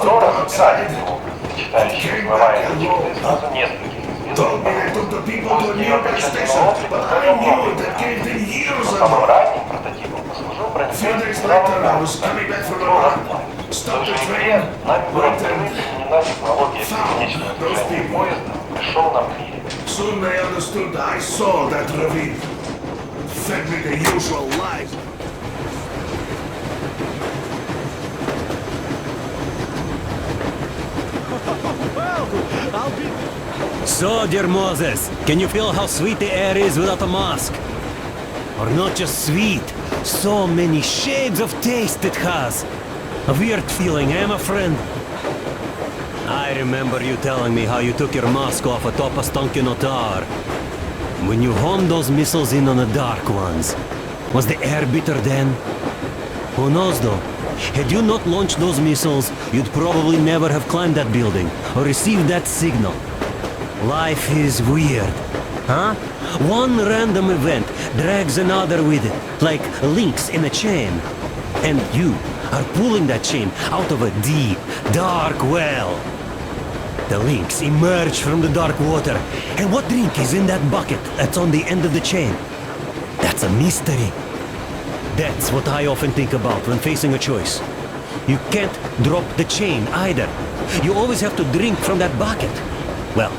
Оно разбирает его, читающий слова и тексты сразу нескольких языков. После ее окончательного облика стали новые каналы. Но самым ранним прототипом послужил бронебойный канал «Atual». В той же игре нами была впервые применена технология бесконечного движения поезда «Пришел на мире». Soon they understood I saw that ravine. Fed me the usual lies. So, dear Moses, can you feel how sweet the air is without a mask? Or not just sweet, so many shades of taste it has. A weird feeling, eh, my friend? I remember you telling me how you took your mask off atop a Stankino tower. When you homed those missiles in on the dark ones, was the air bitter then? Who knows though? Had you not launched those missiles, you'd probably never have climbed that building or received that signal. Life is weird, huh? One random event drags another with it, like links in a chain. And you are pulling that chain out of a deep, dark well. The links emerge from the dark water. And what drink is in that bucket that's on the end of the chain? That's a mystery. That's what I often think about when facing a choice. You can't drop the chain either. You always have to drink from that bucket. Well,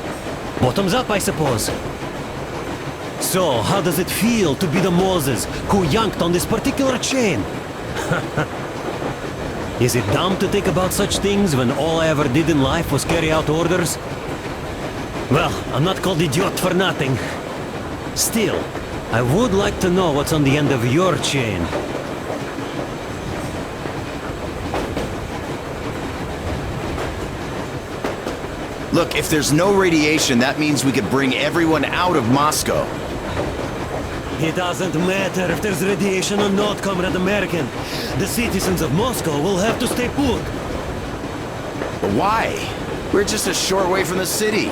bottoms up, I suppose. So, how does it feel to be the Moses who yanked on this particular chain? Is it dumb to think about such things when all I ever did in life was carry out orders? Well, I'm not called idiot for nothing. Still, I would like to know what's on the end of your chain. Look, if there's no radiation, that means we could bring everyone out of Moscow. It doesn't matter if there's radiation or not, Comrade American. The citizens of Moscow will have to stay put. But why? We're just a short way from the city,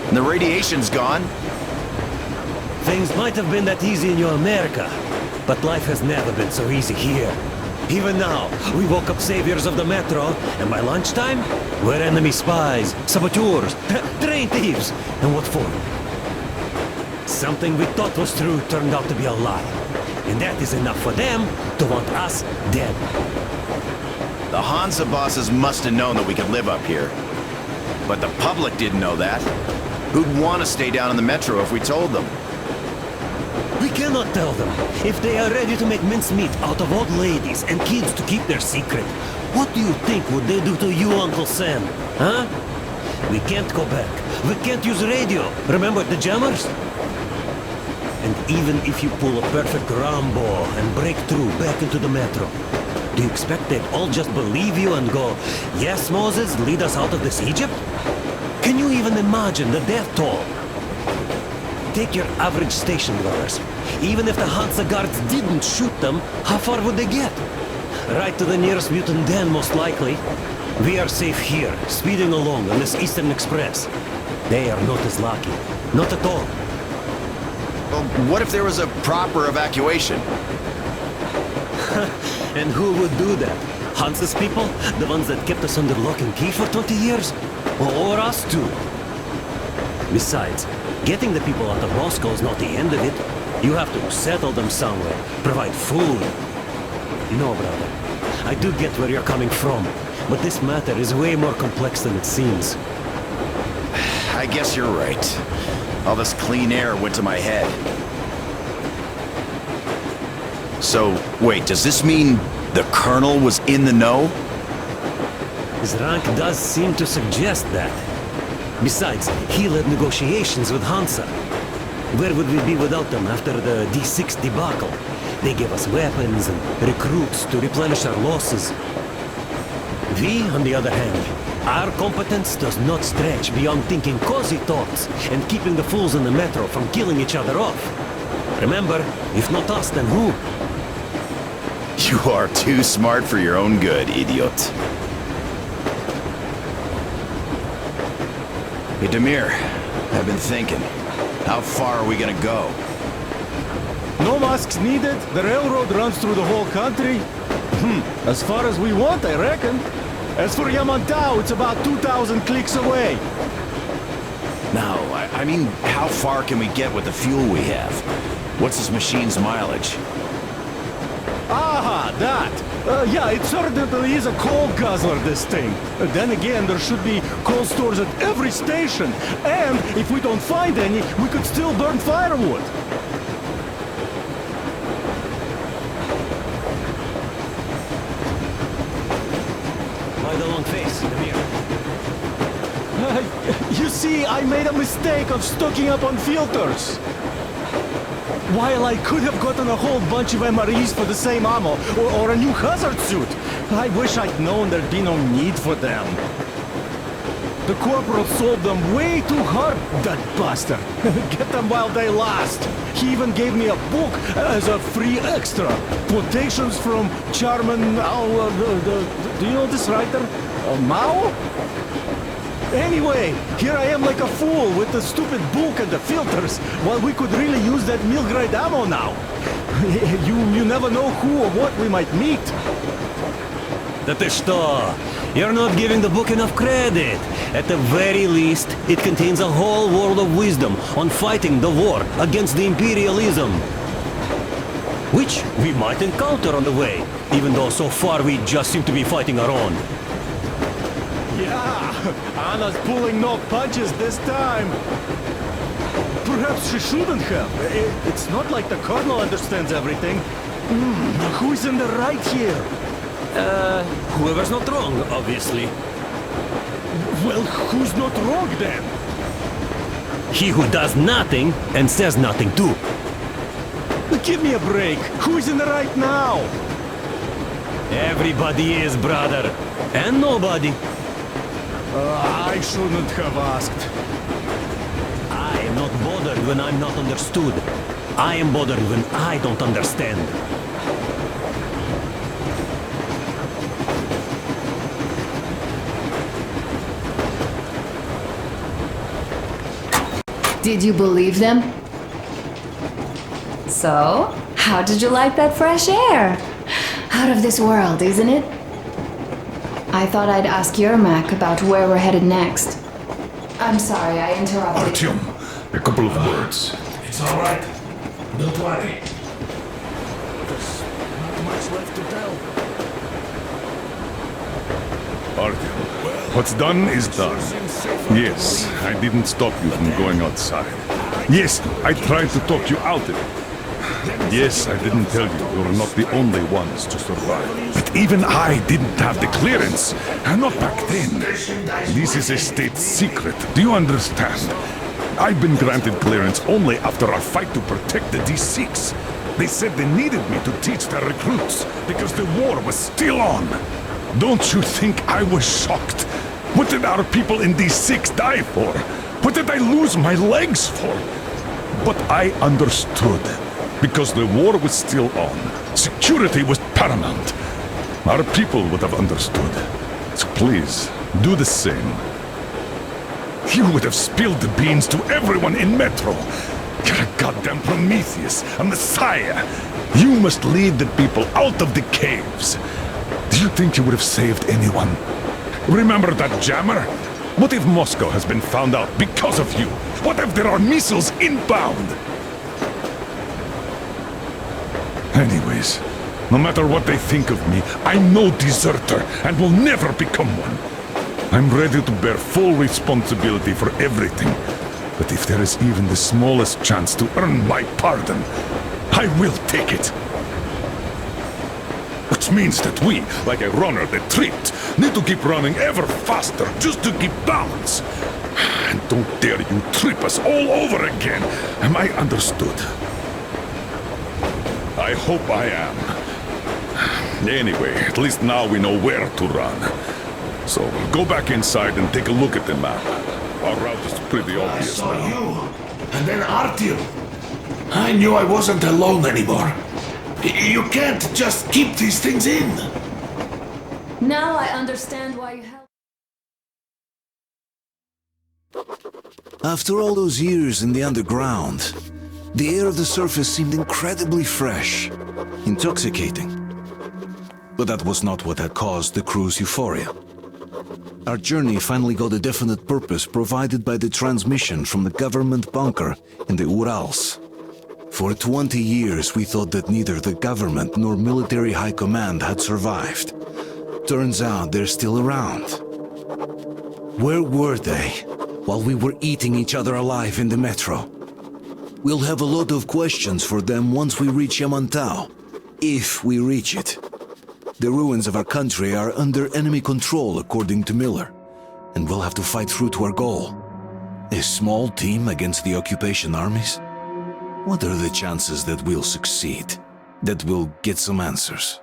and the radiation's gone. Things might have been that easy in your America, but life has never been so easy here. Even now, we woke up saviors of the metro, and by lunchtime, we're enemy spies, saboteurs, train thieves, and what for? Something we thought was true turned out to be a lie. And that is enough for them to want us dead. The Hansa bosses must have known that we could live up here. But the public didn't know that. Who'd want to stay down in the metro if we told them? We cannot tell them. If they are ready to make mincemeat out of old ladies and kids to keep their secret, what do you think would they do to you, Uncle Sam? Huh? We can't go back. We can't use radio. Remember the jammers? And even if you pull a perfect Rambo and break through back into the metro, do you expect they'd all just believe you and go, "Yes, Moses, lead us out of this Egypt"? Can you even imagine the death toll? Take your average station dwellers. Even if the Hansa guards didn't shoot them, how far would they get? Right to the nearest mutant den, most likely. We are safe here, speeding along on this Eastern Express. They are not as lucky. Not at all. Well, what if there was a proper evacuation? And who would do that? Hansa's people? The ones that kept us under lock and key for 20 years? Or us too? Besides, getting the people out of Moscow is not the end of it. You have to settle them somewhere, provide food. No, brother. I do get where you're coming from, but this matter is way more complex than it seems. I guess you're right. All this clean air went to my head. So, wait, does this mean the Colonel was in the know? His rank does seem to suggest that. Besides, he led negotiations with Hansa. Where would we be without them after the D6 debacle? They gave us weapons and recruits to replenish our losses. We, on the other hand, our competence does not stretch beyond thinking cozy thoughts and keeping the fools in the metro from killing each other off. Remember, if not us, then who? You are too smart for your own good, idiot. Hey, Demir, I've been thinking. How far are we gonna go? No masks needed. The railroad runs through the whole country. As far as we want, I reckon. As for Yamantau, it's about 2,000 clicks away. No, I mean, how far can we get with the fuel we have? What's this machine's mileage? Aha, that! Yeah, it certainly is a coal guzzler, this thing. Then again, there should be coal stores at every station. And if we don't find any, we could still burn firewood. Why the long face in the mirror? You see, I made a mistake of stocking up on filters. While I could have gotten a whole bunch of MREs for the same ammo, or a new hazard suit, I wish I'd known there'd be no need for them. The corporal sold them way too hard, that bastard. Get them while they last. He even gave me a book as a free extra. Quotations from Chairman Mao, do you know this writer? Mao? Anyway, here I am like a fool with the stupid book and the filters, while we could really use that meal-grade ammo now. You never know who or what we might meet. Да ты что? You're not giving the book enough credit. At the very least, it contains a whole world of wisdom on fighting the war against the imperialism. Which we might encounter on the way, even though so far we just seem to be fighting our own. Yeah, Anna's pulling no punches this time. Perhaps she shouldn't have. It's not like the Colonel understands everything. Who's in the right here? Whoever's not wrong, obviously. Well, who's not wrong then? He who does nothing and says nothing too. Give me a break. Who's in the right now? Everybody is, brother. And nobody. I shouldn't have asked. I am not bothered when I'm not understood. I am bothered when I don't understand. Did you believe them? So, how did you like that fresh air? Out of this world, isn't it? I thought I'd ask Yermak about where we're headed next. I'm sorry, I interrupted. Artyom, a couple of words. It's all right. Don't worry. There's not much left to tell. Artyom, what's done is done. Yes, I didn't stop you from going outside. Yes, I tried to talk you out of it. Yes, I didn't tell you we were not the only ones to survive. But even I didn't have the clearance. Not back then. This is a state secret. Do you understand? I've been granted clearance only after our fight to protect the D6. They said they needed me to teach their recruits because the war was still on. Don't you think I was shocked? What did our people in D6 die for? What did I lose my legs for? But I understood. Because the war was still on. Security was paramount. Our people would have understood. So please, do the same. You would have spilled the beans to everyone in Metro. You're a goddamn Prometheus, a messiah. You must lead the people out of the caves. Do you think you would have saved anyone? Remember that jammer? What if Moscow has been found out because of you? What if there are missiles inbound? Anyways, no matter what they think of me, I'm no deserter and will never become one. I'm ready to bear full responsibility for everything. But if there is even the smallest chance to earn my pardon, I will take it. Which means that we, like a runner that tripped, need to keep running ever faster just to keep balance. And don't dare you trip us all over again. Am I understood? I hope I am. Anyway, at least now we know where to run. So, go back inside and take a look at the map. Our route is pretty I obvious saw now. you, and then Artyom. I knew I wasn't alone anymore. You can't just keep these things in. Now I understand why you helped. After all those years in the underground, the air of the surface seemed incredibly fresh, intoxicating. But that was not what had caused the crew's euphoria. Our journey finally got a definite purpose provided by the transmission from the government bunker in the Urals. For 20 years, we thought that neither the government nor military high command had survived. Turns out they're still around. Where were they while we were eating each other alive in the metro? We'll have a lot of questions for them once we reach Yamantau, if we reach it. The ruins of our country are under enemy control, according to Miller, and we'll have to fight through to our goal. A small team against the occupation armies? What are the chances that we'll succeed? That we'll get some answers?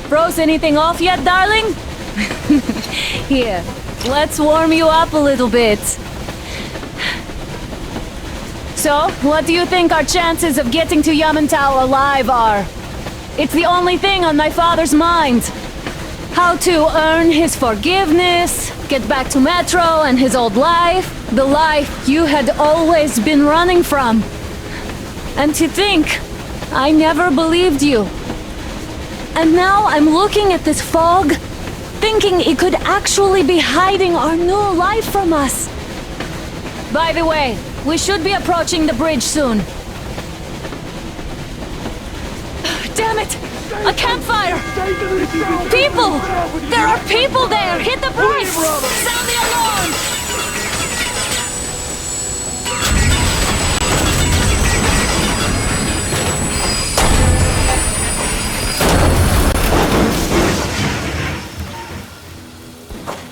Froze anything off yet, darling? Here, let's warm you up a little bit. So, what do you think our chances of getting to Yamantau alive are? It's the only thing on my father's mind. How to earn his forgiveness, get back to Metro and his old life, the life you had always been running from. And to think, I never believed you. And now I'm looking at this fog, thinking it could actually be hiding our new life from us. By the way, we should be approaching the bridge soon. Damn it! A campfire! People! There are people there! Hit the brakes! Sound the alarm!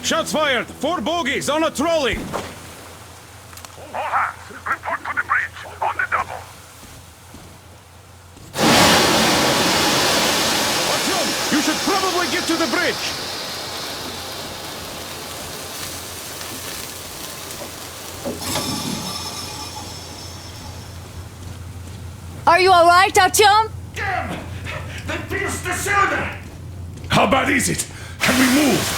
Shots fired! 4 bogies on a trolley! All hands, report to the bridge, on the double. Artyom, you should probably get to the bridge! Are you alright, Artyom? Damn! They pierced the cylinder! How bad is it? Can we move?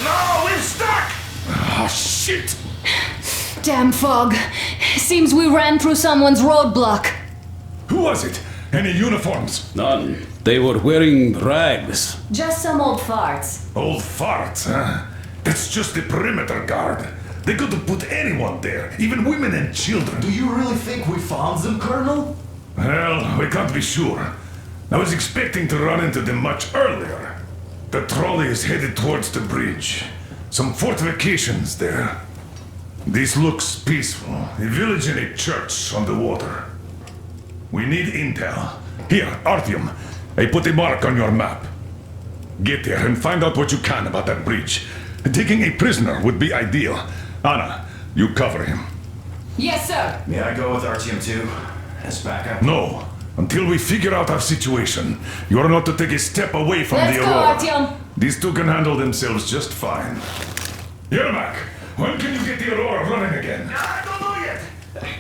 No, we're stuck! Ah, shit! Damn fog. Seems we ran through someone's roadblock. Who was it? Any uniforms? None. They were wearing rags. Just some old farts. Old farts, huh? That's just the perimeter guard. They could have put anyone there, even women and children. Do you really think we found them, Colonel? Well, we can't be sure. I was expecting to run into them much earlier. The trolley is headed towards the bridge. Some fortifications there. This looks peaceful. A village and a church on the water. We need intel. Here, Artyom, I put a mark on your map. Get there and find out what you can about that bridge. Taking a prisoner would be ideal. Anna, you cover him. Yes, sir. May I go with Artyom too? As backup? No. Until we figure out our situation, you are not to take a step away from Let's the go, Aurora. Artyom. These two can handle themselves just fine. Yermak, when can you get the Aurora running again? I don't know yet.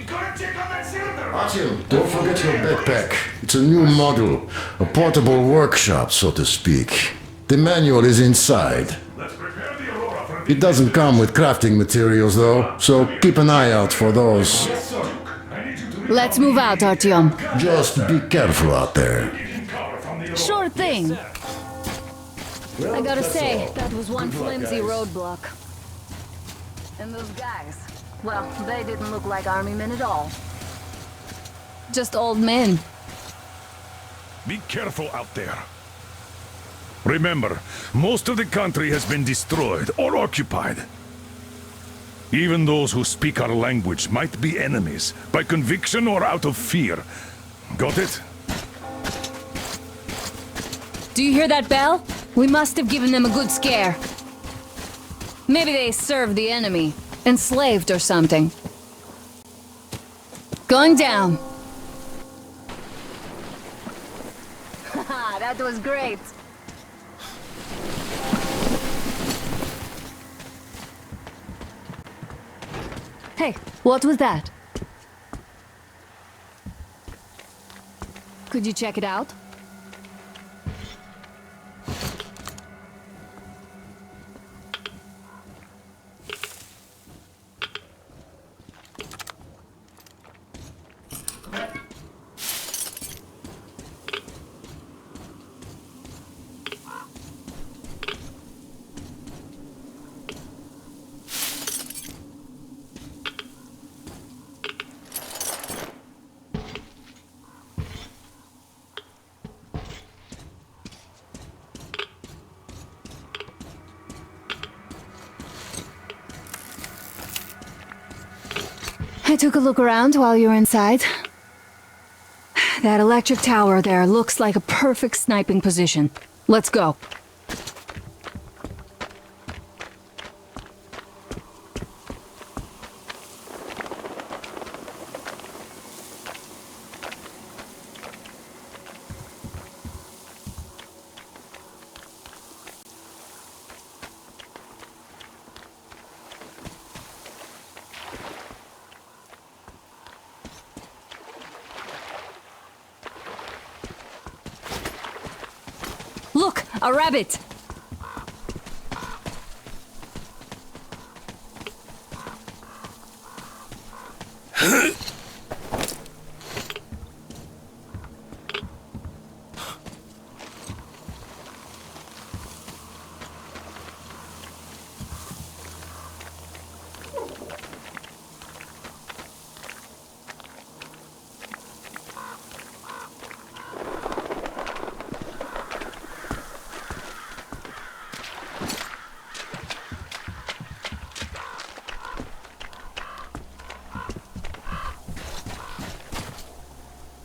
Go and check on that cylinder. Artyom, don't forget your backpack. It's a new model, a portable workshop, so to speak. The manual is inside. Let's prepare the Aurora for It doesn't come with crafting materials, though, so keep an eye out for those. Let's move out, Artyom. Just be careful out there. Sure thing. I gotta say, that was one flimsy roadblock. And those guys, well, they didn't look like army men at all. Just old men. Be careful out there. Remember, most of the country has been destroyed or occupied. Even those who speak our language might be enemies, by conviction or out of fear. Got it? Do you hear that bell? We must have given them a good scare. Maybe they served the enemy, enslaved or something. Going down. Haha, that was great. Hey, what was that? Could you check it out? I took a look around while you were inside. That electric tower there looks like a perfect sniping position. Let's go. Look, a rabbit!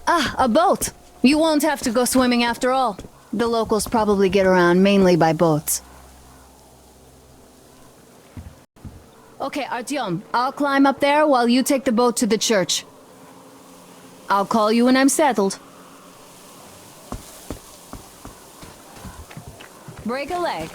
Ah, a boat! You won't have to go swimming after all. The locals probably get around mainly by boats. Okay, Artyom, I'll climb up there while you take the boat to the church. I'll call you when I'm settled. Break a leg.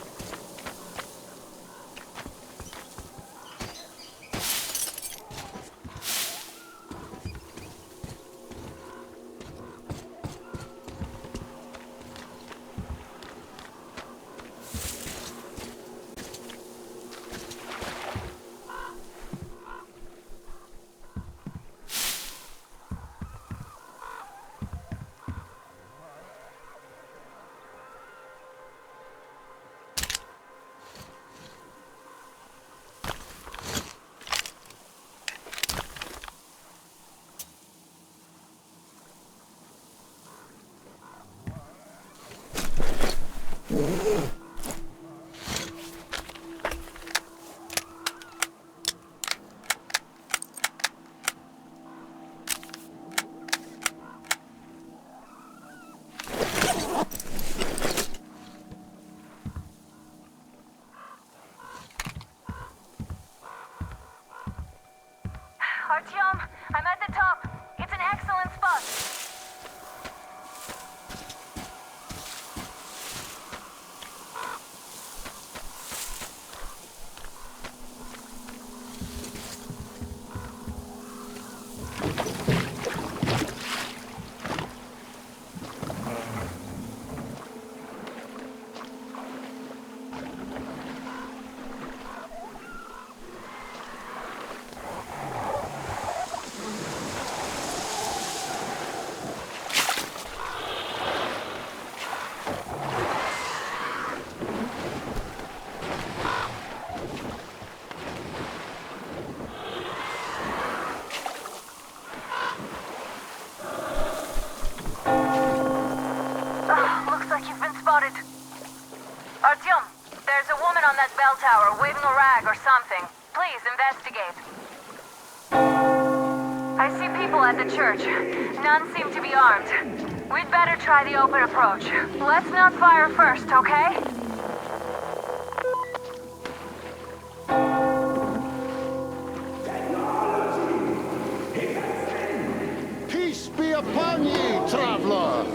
There's a woman on that bell tower waving a rag or something. Please investigate. I see people at the church. None seem to be armed. We'd better try the open approach. Let's not fire first, okay? Peace be upon ye, traveler!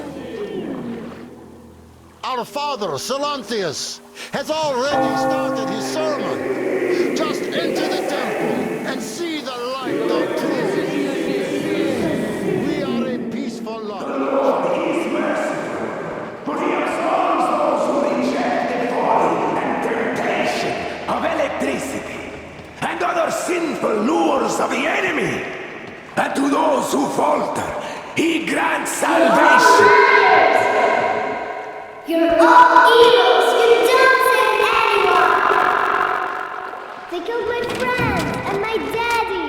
Our father, Silanthius, has already started his sermon. Just enter the temple and see the light of truth. We are a peaceful lot. But he exposes those who reject the folly and temptation of electricity and other sinful lures of the enemy. And to those who falter, he grants salvation. You're all evils! You don't save anyone! They killed my friend and my daddy!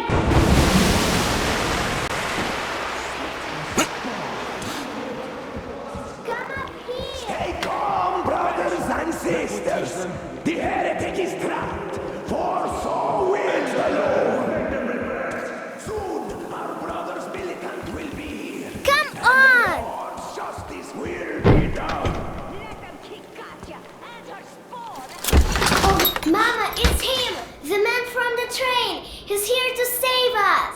Come up here! Stay calm, brothers and sisters! The heretic is trapped, for so wills the Lord! Soon our brother's militant will be here! Come on! Lord's justice will be done! Mama, it's him! The man from the train! He's here to save us!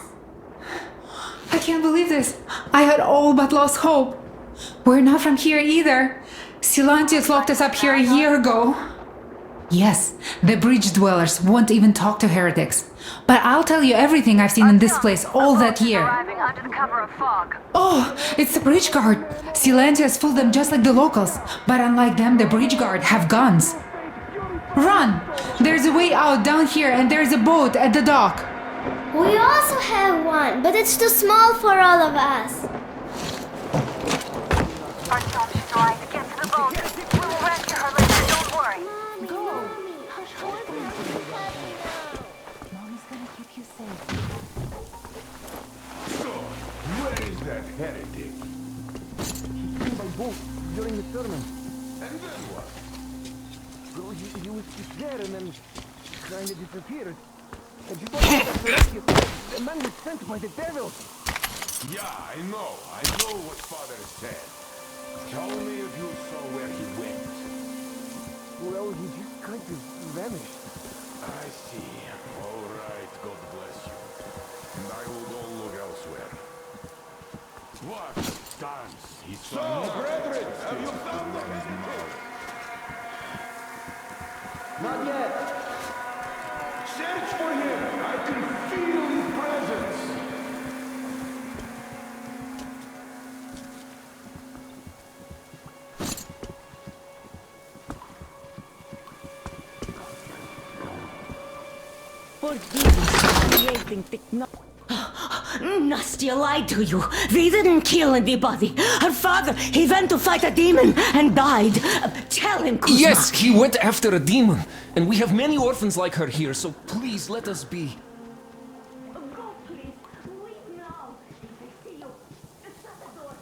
I can't believe this. I had all but lost hope. We're not from here either. Silanthius locked us up here a year ago. Yes, the bridge dwellers won't even talk to heretics. But I'll tell you everything I've seen in this place all that year. Under the cover of fog. Oh, it's the bridge guard. Silanthius fooled them just like the locals. But unlike them, the bridge guard have guns. Run! There's a way out down here and there's a boat at the dock. We also have one, but it's too small for all of us. Our son is trying to get to the boat. We will rescue her later, don't worry. Go! Mommy's gonna keep you safe. So, where is that heretic? He came by boat during the sermon. And then what? Well, he was just there and then kind of disappeared. And you don't know that the man was sent by the devil. Yeah, I know what Father said. Tell me if you saw where he went. Well, he just kind of vanished. I see. All right, God bless you. And I will go look elsewhere. What stance? So, brethren, have you found the heretic? Not yet. Search for him. I can feel his presence. Nastya lied to you. We didn't kill anybody. Her father, he went to fight a demon and died. Tell him, Kuzma. Yes, he went after a demon. And we have many orphans like her here, so please let us be. Go, please. Wait now. I see you. Shut the door.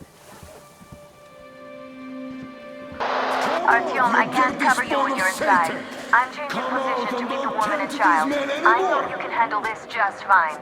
Artyom, I can't cover you when you're inside. I'm changing position to meet the woman and child. I know you can handle this just fine.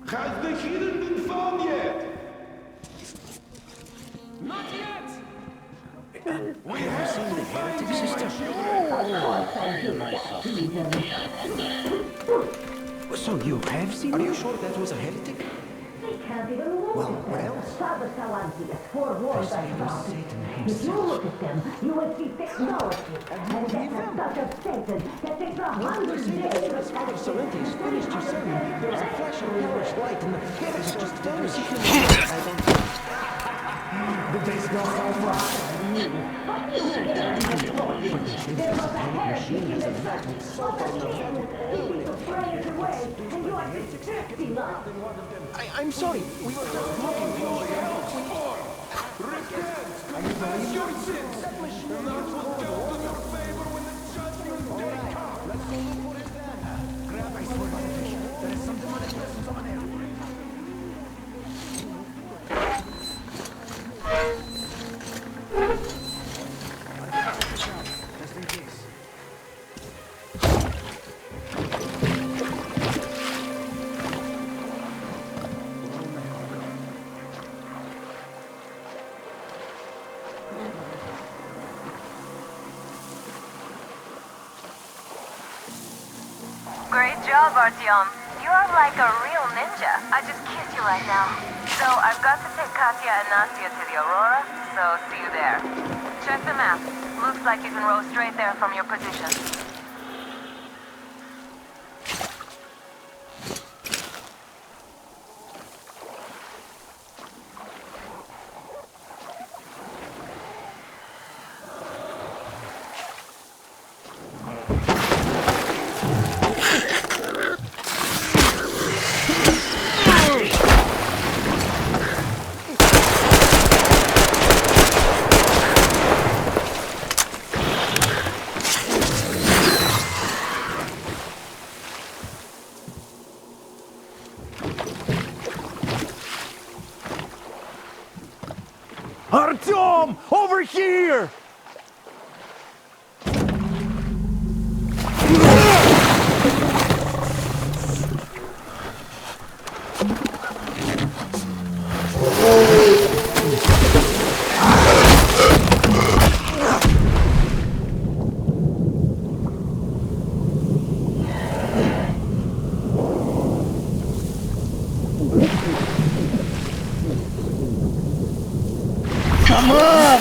Has the heathen been found yet? Not yet! We have seen the heretic sister. So you have seen? Are you sure that was a heretic? They can't even walk. Well, what else? Father Salantius forewarned us about it. If you look at them, you will see technology. And that's a touch of Satan that takes 100 days. Father Salantius finished your sermon. There was a flash of yellowish light, and it was just fantasy. The day's not so far. There was a heresy in the church. To pray it away, and you are distracting us. I'm sorry. We were just looking for help. Repent! Confess your sins! And that will count in your favor when the judgment day comes! Let's go look for it then! Grab my sword by the fish. There is some demonic presence on there. Just in case. Great job, Artyom. You are like a real ninja. I just kissed you right now. So I've got to take Katya and Nastya to the Aurora, so see you there. Check the map. Looks like you can row straight there from your position. Artyom! Over here! Come on!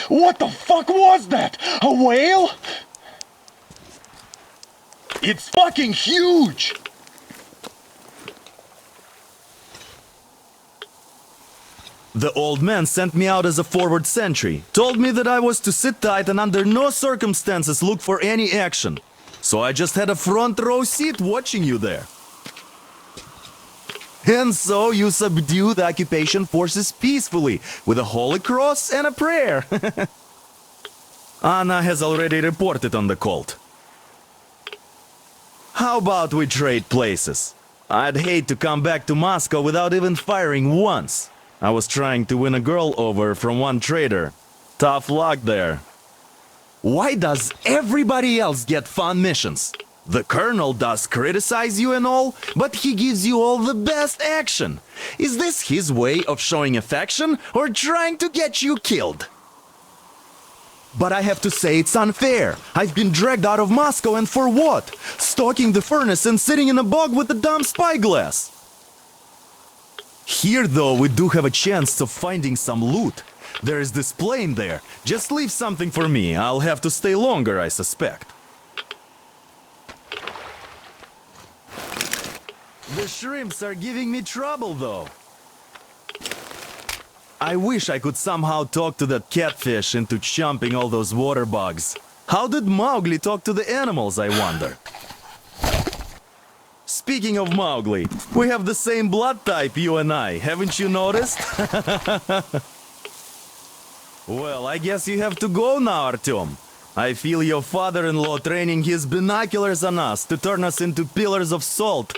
What the fuck was that? A whale? It's fucking huge! The old man sent me out as a forward sentry, told me that I was to sit tight and under no circumstances look for any action. So I just had a front row seat watching you there. And so you subdue the occupation forces peacefully, with a holy cross and a prayer. Anna has already reported on the cult. How about we trade places? I'd hate to come back to Moscow without even firing once. I was trying to win a girl over from one trader. Tough luck there. Why does everybody else get fun missions? The colonel does criticize you and all, but he gives you all the best action. Is this his way of showing affection or trying to get you killed? But I have to say it's unfair. I've been dragged out of Moscow, and for what? Stalking the furnace and sitting in a bog with a dumb spyglass. Here though we do have a chance of finding some loot. There is this plane there. Just leave something for me. I'll have to stay longer, I suspect. The shrimps are giving me trouble, though. I wish I could somehow talk to that catfish into chomping all those water bugs. How did Mowgli talk to the animals, I wonder? Speaking of Mowgli, we have the same blood type, you and I. Haven't you noticed? Well, I guess you have to go now, Artyom. I feel your father-in-law training his binoculars on us to turn us into pillars of salt.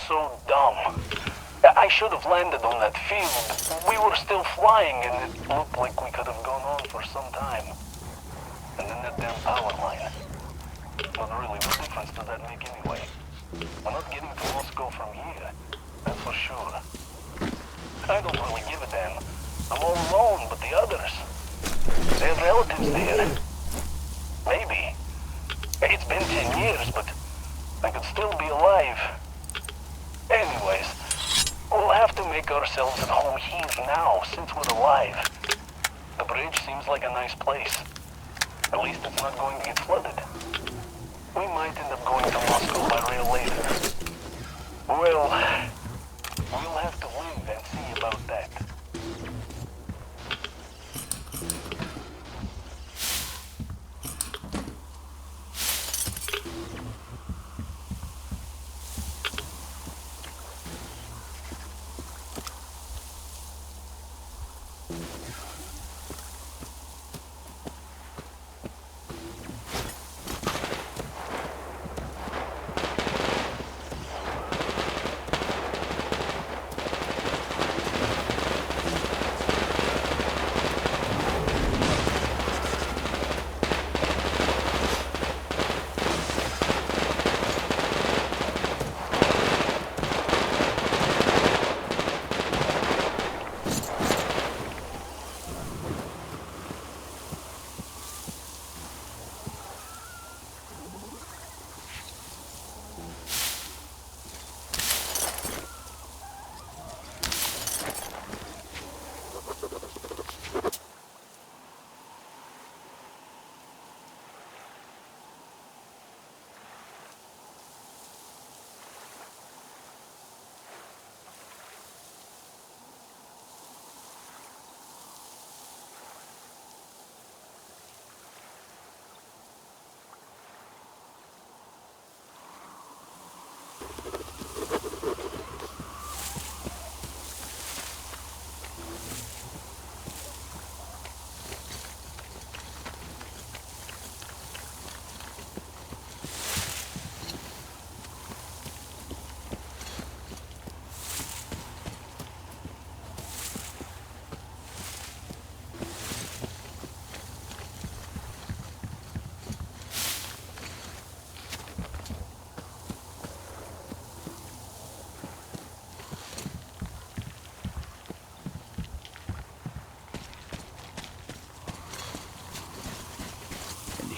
so dumb. I should have landed on that field. We were still flying and it looked like we could have gone on for some time. And then that damn power line. But really, what difference does that make anyway? We're not getting to Moscow from here, that's for sure. I don't really give a damn. I'm all alone, but the others, they have relatives there. Maybe. It's been 10 years, but I could still be alive. Anyways, we'll have to make ourselves at home here now, since we're alive. The bridge seems like a nice place. At least it's not going to get flooded. We might end up going to Moscow by rail later. Well, we'll have to live and see about that.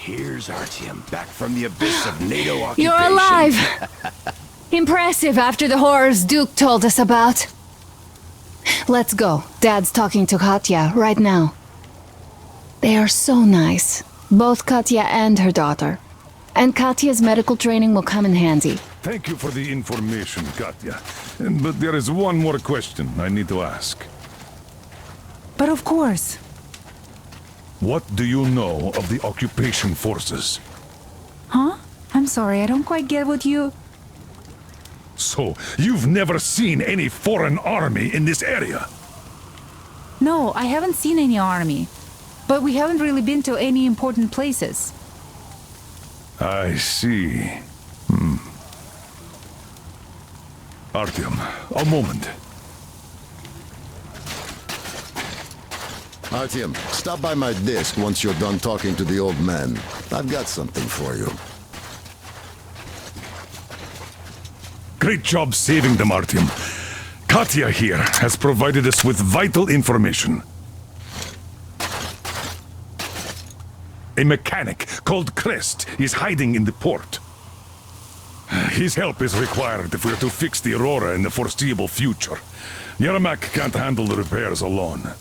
Here's Artyom, back from the abyss of NATO occupation. You're alive! Impressive after the horrors Duke told us about. Let's go. Dad's talking to Katya right now. They are so nice. Both Katya and her daughter. And Katya's medical training will come in handy. Thank you for the information, Katya. But there is one more question I need to ask. But of course. What do you know of the occupation forces? Huh? I'm sorry, I don't quite get what you... So, you've never seen any foreign army in this area? No, I haven't seen any army. But we haven't really been to any important places. I see. Artyom, a moment. Artyom, stop by my desk once you're done talking to the old man. I've got something for you. Great job saving them, Artyom. Katya here has provided us with vital information. A mechanic called Crest is hiding in the port. His help is required if we're to fix the Aurora in the foreseeable future. Yermak can't handle the repairs alone.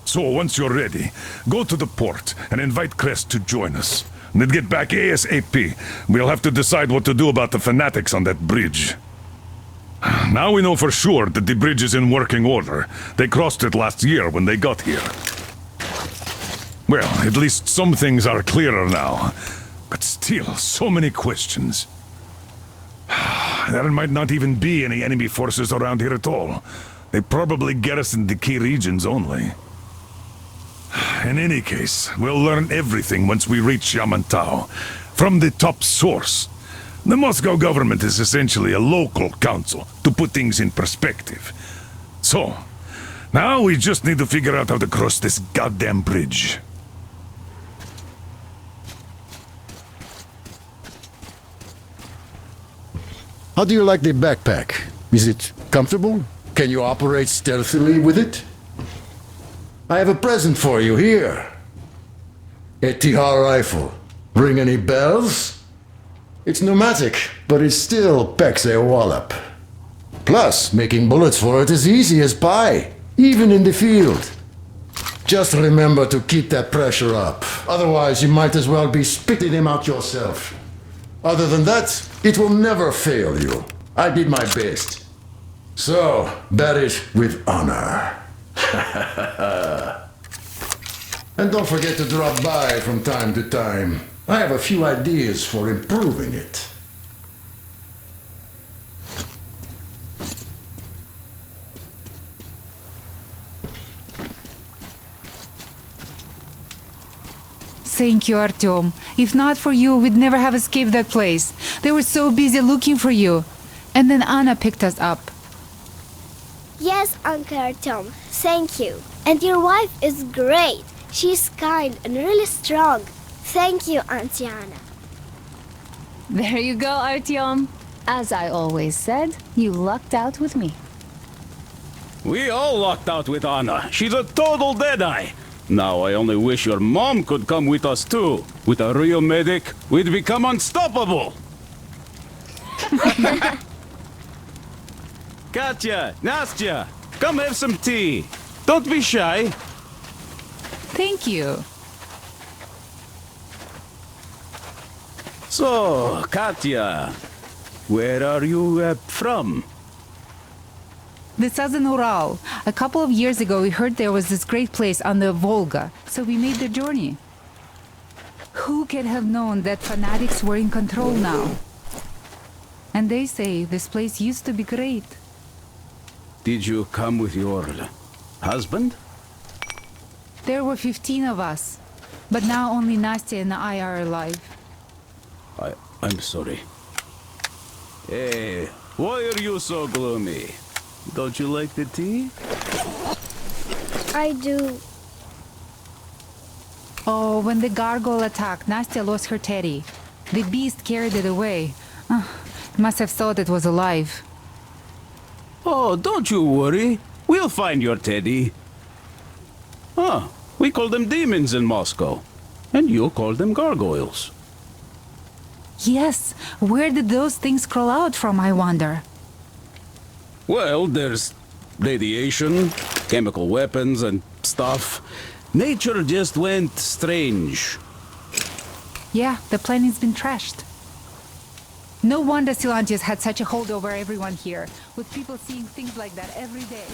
So, once you're ready, go to the port and invite Crest to join us. Then get back ASAP. We'll have to decide what to do about the fanatics on that bridge. Now we know for sure that the bridge is in working order. They crossed it last year when they got here. Well, at least some things are clearer now. But still, so many questions. There might not even be any enemy forces around here at all. They probably garrison the key regions only. In any case, we'll learn everything once we reach Yamantau. From the top source. The Moscow government is essentially a local council, to put things in perspective. So, now we just need to figure out how to cross this goddamn bridge. How do you like the backpack? Is it comfortable? Can you operate stealthily with it? I have a present for you here. A TR rifle. Ring any bells? It's pneumatic, but it still packs a wallop. Plus, making bullets for it is easy as pie, even in the field. Just remember to keep that pressure up. Otherwise, you might as well be spitting him out yourself. Other than that, it will never fail you. I did my best. So, bear it with honor. And don't forget to drop by from time to time. I have a few ideas for improving it. Thank you, Artyom. If not for you, we'd never have escaped that place. They were so busy looking for you. And then Anna picked us up. Yes, Uncle Artyom, thank you. And your wife is great. She's kind and really strong. Thank you, Auntie Anna. There you go, Artyom. As I always said, you lucked out with me. We all lucked out with Anna. She's a total deadeye. Now I only wish your mom could come with us too. With a real medic, we'd become unstoppable. Katya, Nastya, come have some tea. Don't be shy. Thank you. So, Katya, where are you from? The southern Ural. A couple of years ago, we heard there was this great place on the Volga, so we made the journey. Who could have known that fanatics were in control now? And they say this place used to be great. Did you come with your husband? There were 15 of us, but now only Nastya and I are alive. I'm sorry. Hey, why are you so gloomy? Don't you like the tea? I do. Oh, when the gargoyle attacked, Nastya lost her teddy. The beast carried it away. Must have thought it was alive. Oh, don't you worry. We'll find your teddy. Ah, we call them demons in Moscow. And you call them gargoyles. Yes, where did those things crawl out from, I wonder? Well, there's radiation, chemical weapons and stuff. Nature just went strange. Yeah, the planet's been trashed. No wonder Silantius had such a hold over everyone here, with people seeing things like that every day.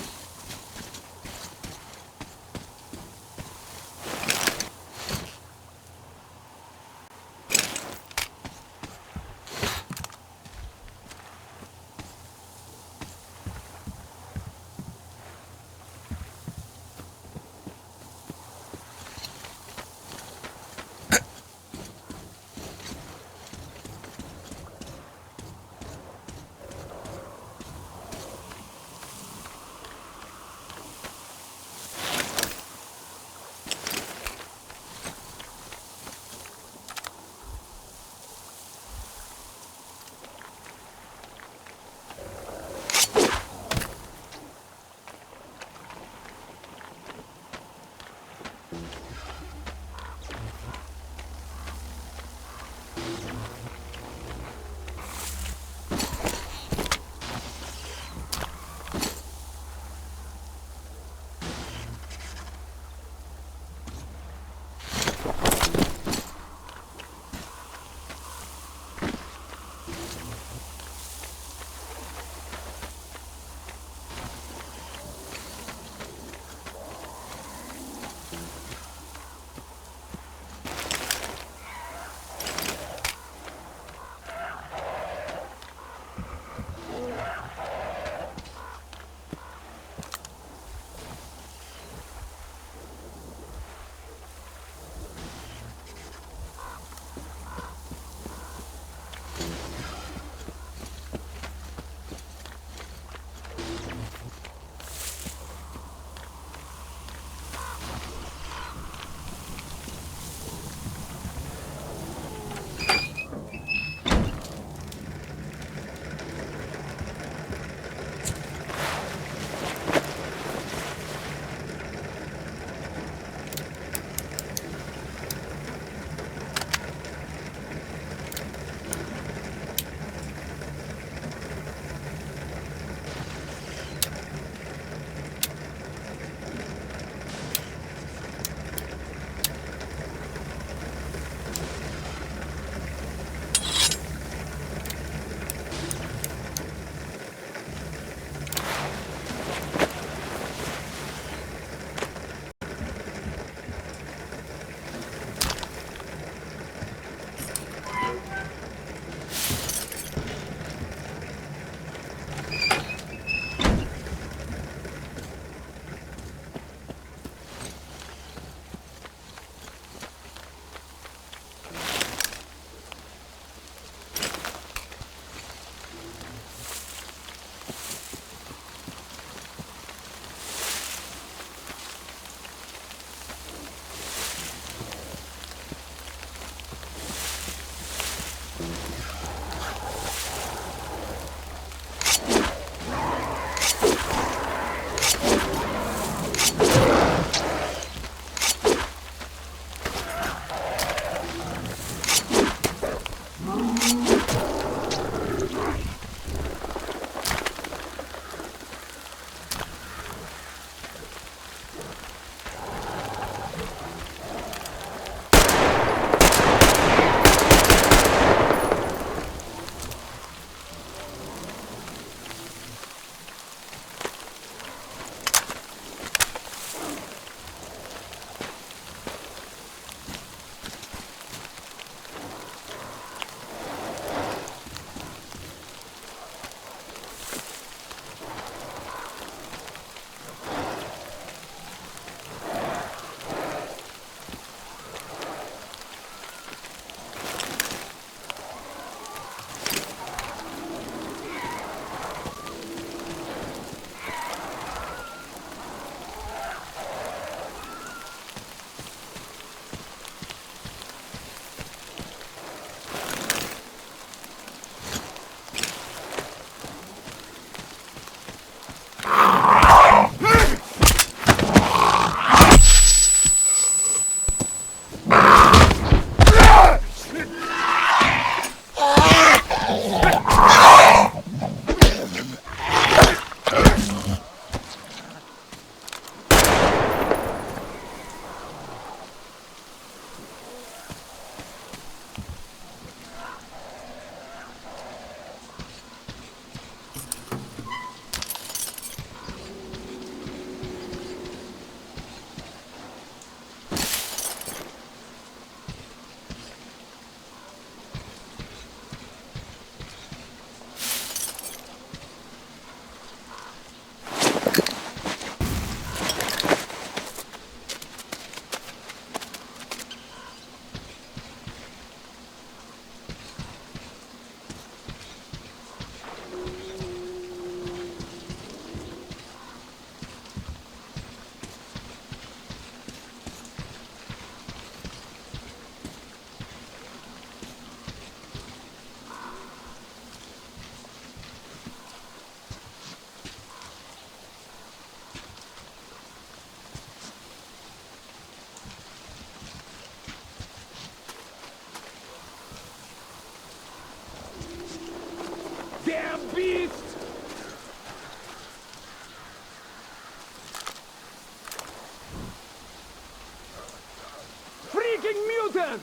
mutant!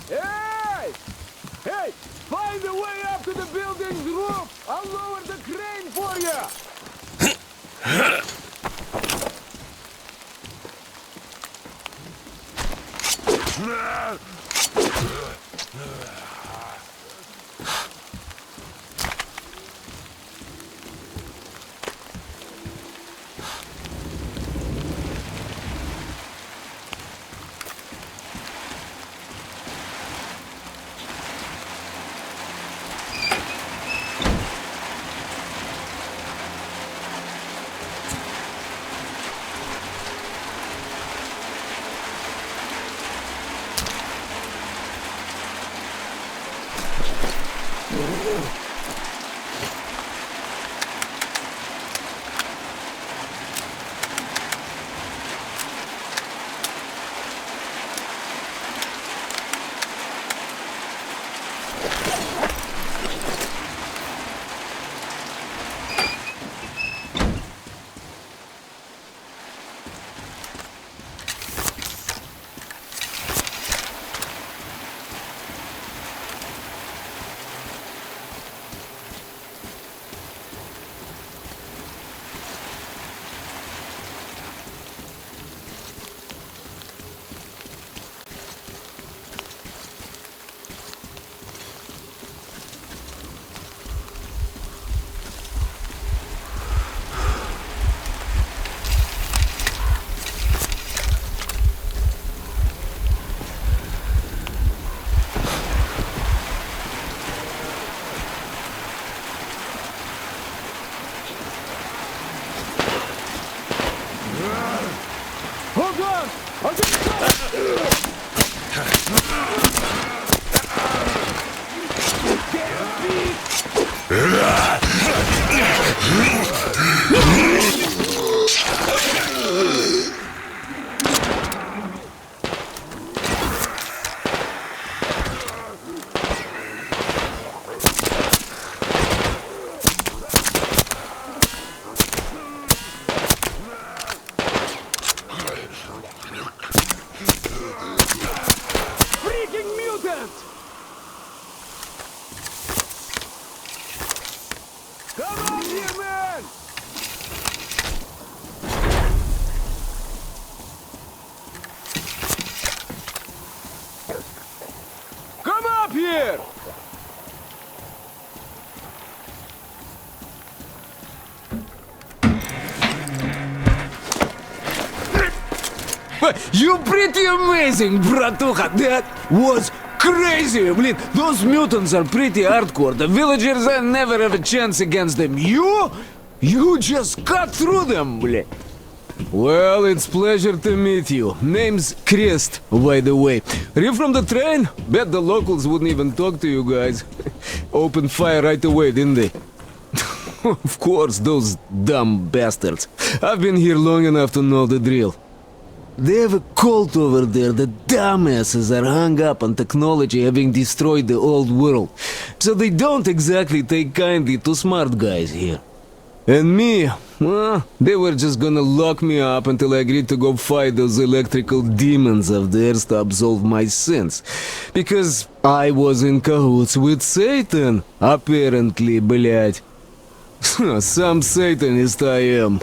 Hey! Hey! Find a way up to the building's roof! I'll lower the crane for you! Hold on! I'll freaking mutant! Come on here, man! Come up here! You pretty amazing, bratuха. That was crazy. Блин, those mutants are pretty hardcore. The villagers never have a chance against them. You just cut through them, блин. Well, it's pleasure to meet you. Name's Crest, by the way. Are you from the train? Bet the locals wouldn't even talk to you guys. Opened fire right away, didn't they? Of course, those dumb bastards. I've been here long enough to know the drill. They have a cult over there. The dumbasses are hung up on technology having destroyed the old world. So they don't exactly take kindly to smart guys here. And me, well, they were just gonna lock me up until I agreed to go fight those electrical demons of theirs to absolve my sins. Because I was in cahoots with Satan, apparently, блядь. Some Satanist I am.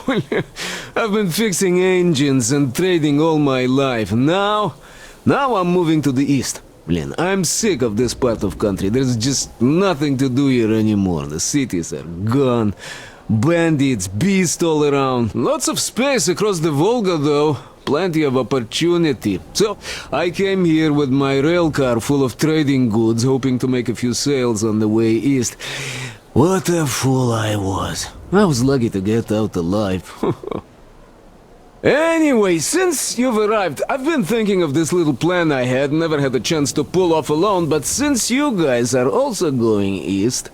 I've been fixing engines and trading all my life. Now I'm moving to the east. Blin, I'm sick of this part of country. There's just nothing to do here anymore. The cities are gone. Bandits, beasts all around. Lots of space across the Volga, though. Plenty of opportunity. So, I came here with my rail car full of trading goods, hoping to make a few sales on the way east. What a fool I was. I was lucky to get out alive. Anyway, since you've arrived, I've been thinking of this little plan I had, never had a chance to pull off alone, but since you guys are also going east...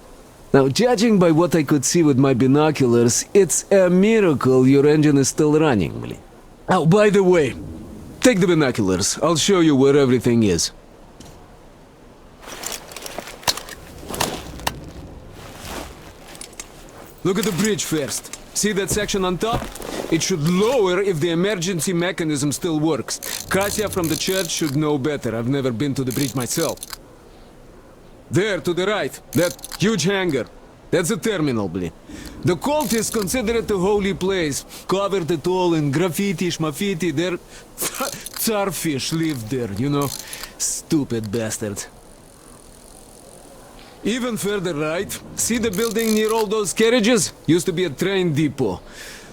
Now, judging by what I could see with my binoculars, it's a miracle your engine is still running, Mli. Oh, by the way, take the binoculars. I'll show you where everything is. Look at the bridge first. See that section on top? It should lower if the emergency mechanism still works. Katya from the church should know better. I've never been to the bridge myself. There, to the right, that huge hangar. That's a terminal, bli. The cult is considered a holy place. Covered it all in graffiti, schmaffiti. Their tsarfish lived there, you know. Stupid bastards. Even further right, see the building near all those carriages? Used to be a train depot.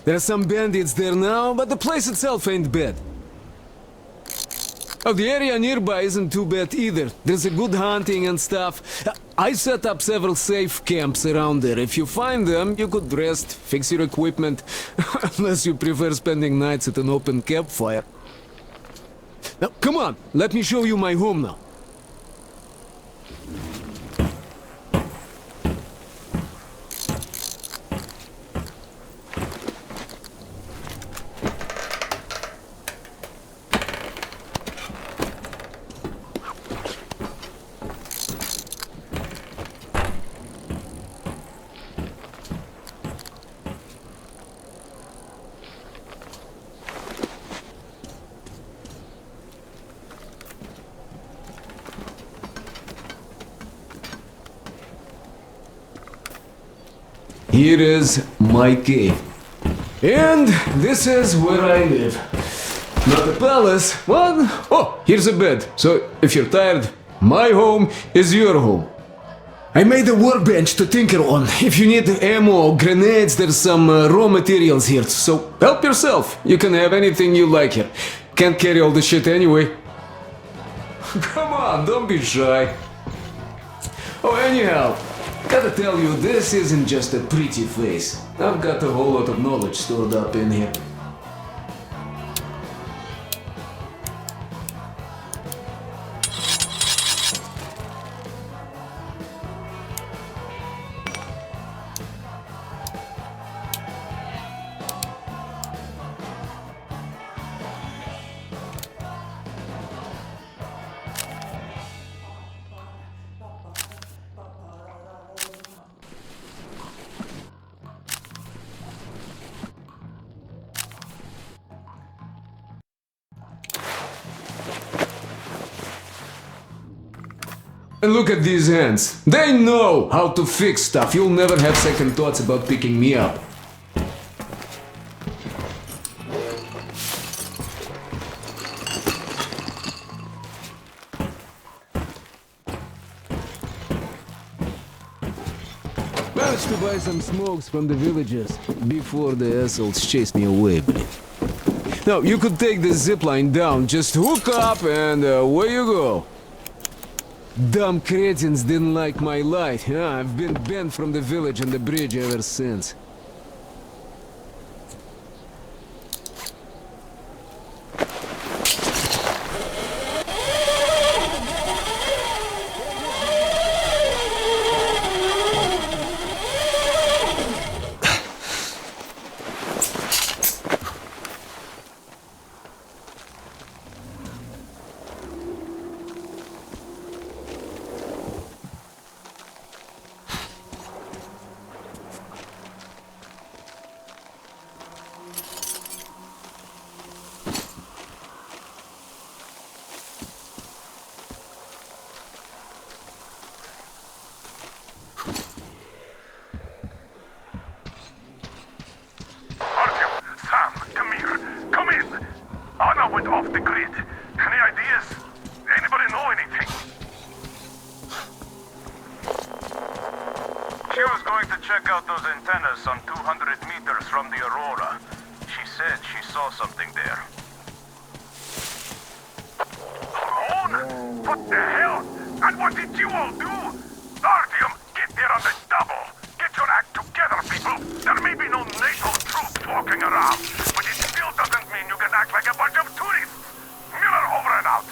There are some bandits there now, but the place itself ain't bad. Oh, the area nearby isn't too bad either. There's a good hunting and stuff. I set up several safe camps around there. If you find them, you could rest, fix your equipment. Unless you prefer spending nights at an open campfire. Now, come on, let me show you my home now. Here is my cave. And this is where I live. Not a palace, but... Oh, here's a bed. So, if you're tired, my home is your home. I made a workbench to tinker on. If you need ammo or grenades, there's some raw materials here. So, help yourself. You can have anything you like here. Can't carry all the shit anyway. Come on, don't be shy. Oh, anyhow... Gotta tell you, this isn't just a pretty face. I've got a whole lot of knowledge stored up in here. And look at these hands. They know how to fix stuff. You'll never have second thoughts about picking me up. Managed to buy some smokes from the villagers before the assholes chased me away, buddy. Now, you could take the zipline down, just hook up and away you go. Dumb cretins didn't like my light. Yeah, I've been banned from the village and the bridge ever since. some 200 meters from the Aurora. She said she saw something there. What the hell? And what did you all do? Artyom, get there on the double. Get your act together, people. There may be no NATO troops walking around, but it still doesn't mean you can act like a bunch of tourists. Miller over and out.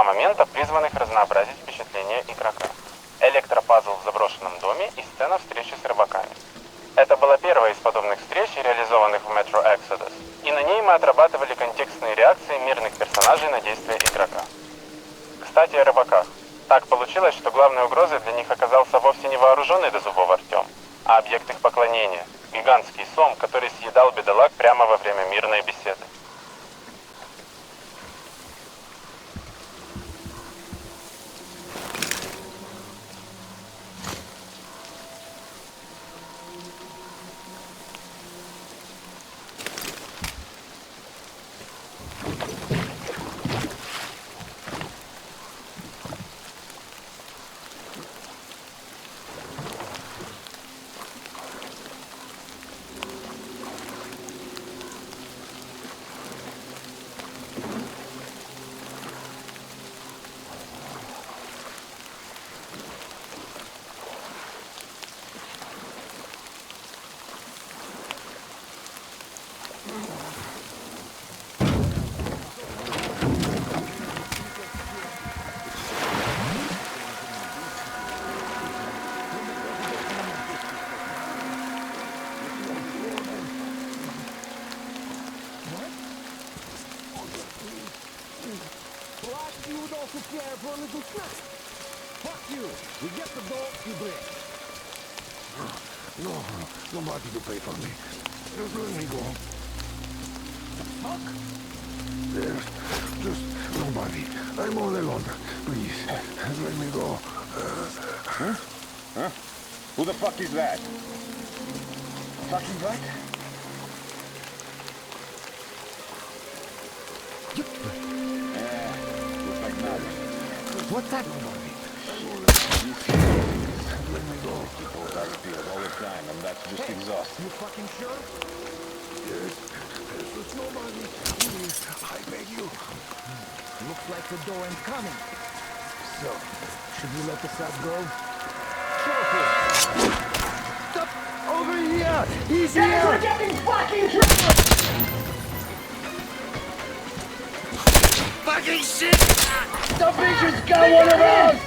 момента, призванных разнообразить впечатление игрока. Электропазл в заброшенном доме и сцена встречи с рыбаками. Это была первая из подобных встреч, реализованных в Metro Exodus, и на ней мы отрабатывали контекстные реакции мирных персонажей на действия игрока. Кстати, о рыбаках. Так получилось, что главной угрозой для них оказался вовсе не вооруженный до зубов Артем, а объект их поклонения – гигантский сом, который съедал бедолаг прямо во время мирной беседы. No, nobody to pay for me. Just let me go. Fuck? There's just nobody. I'm all alone. Please, let me go. Huh? Who the fuck is that? Fucking right? Looks like nothing. What's that? Let me go. People die here all the time, and that's just exhausting. You fucking sure? Yes. There's nobody. Please, I beg you. Looks like the door ain't coming. So, should we let the sub go? Stop! Over here! He's Guys, here! we're getting fucking trapped! Fucking shit! The vision's got one of those!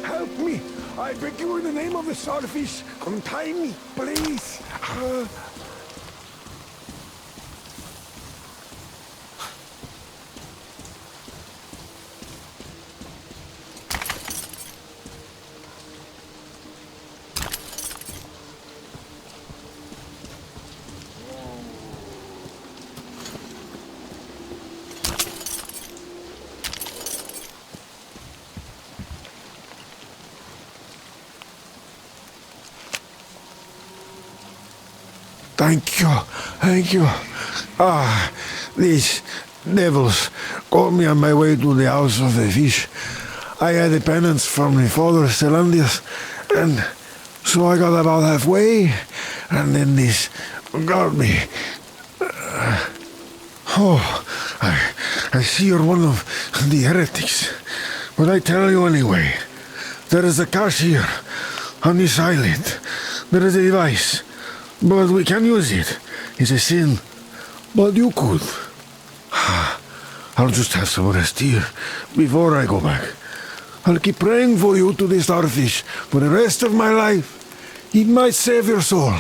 Help me! I beg you in the name of the starfish, untie me, please! Thank you. Ah, these devils caught me on my way to the house of the fish. I had a penance from my father, Stellandius, and so I got about halfway, and then this got me. I see you're one of the heretics, but I tell you anyway, there is a cache here, on this island. There is a device. But we can use it. It's a sin. But you could. I'll just have some rest here before I go back. I'll keep praying for you to the starfish for the rest of my life. It might save your soul.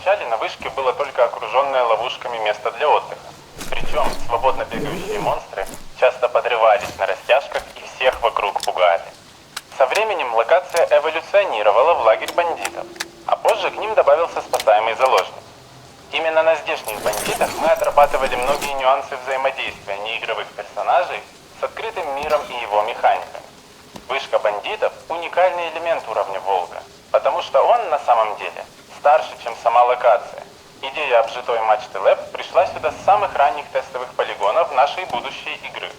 вначале на вышке было только окруженное ловушками место для отдыха. Причем свободно бегающие монстры часто подрывались на растяжках и всех вокруг пугали. Со временем локация эволюционировала в лагерь бандитов, а позже к ним добавился спасаемый заложник. Именно на здешних бандитах мы отрабатывали многие нюансы взаимодействия неигровых персонажей с открытым миром и его механиками. Вышка бандитов – уникальный элемент уровня Волга, потому что он на самом деле старше, чем сама локация. Идея обжитой мачты ЛЭП пришла сюда с самых ранних тестовых полигонов нашей будущей игры.